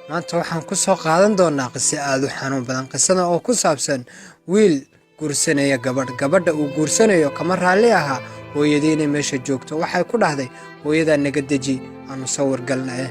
maanta waxaan ku soo qaadan doonaa qiso aad u xanuun badan. Qisada oo ku saabsan wiil guursanaya gabadh. Gabadha uu guursanayo kama raalli ahaa hooyadii inay meesha joogto. Waxay ku dhahday, hooyadaa naga deji, aanu sawir galna eh.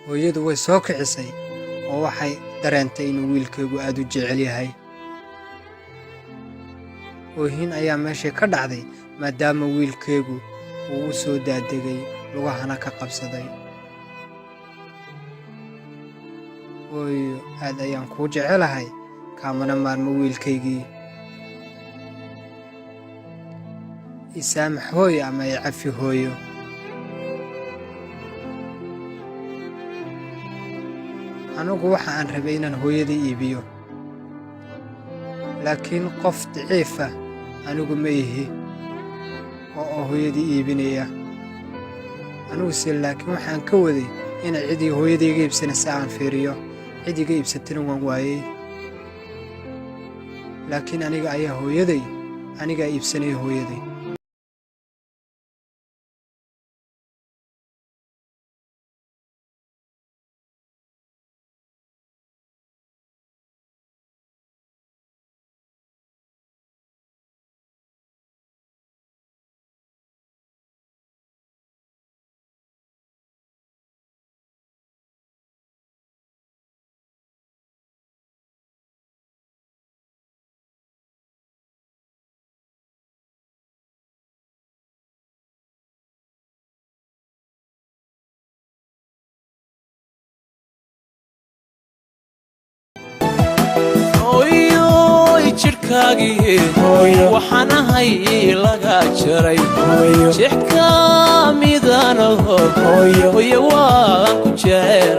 Hooyadu way soo kicisay oo waxay dareentay inuu wiilkeegu aad u jecel yahay. Oohin ayaa meesha ka dhacday maadaama wiilkeegu uu u soo daadegay lugahana ka qabsaday. Hooyo, aad ayaan kuu jecelahay, kaamana maarmo wiilkaygii. I saamax hooyo ama i cafi hooyo. Anigu waxa aan rabay inaan hooyada iibiyo, laakiin qof daciif ah anigu ma ihi oo hooyadii iibinaya. Aniguse laakiin waxaan ka waday inay cid hooyada iga iibsanaysa aan fiiriyo. Cid iga iibsatana waan waayey, laakiin aniga ayaa iibsanaya hooyaday. جركاجي وحنا هاي لقى شري شحكا ميدانه ويا وان كجير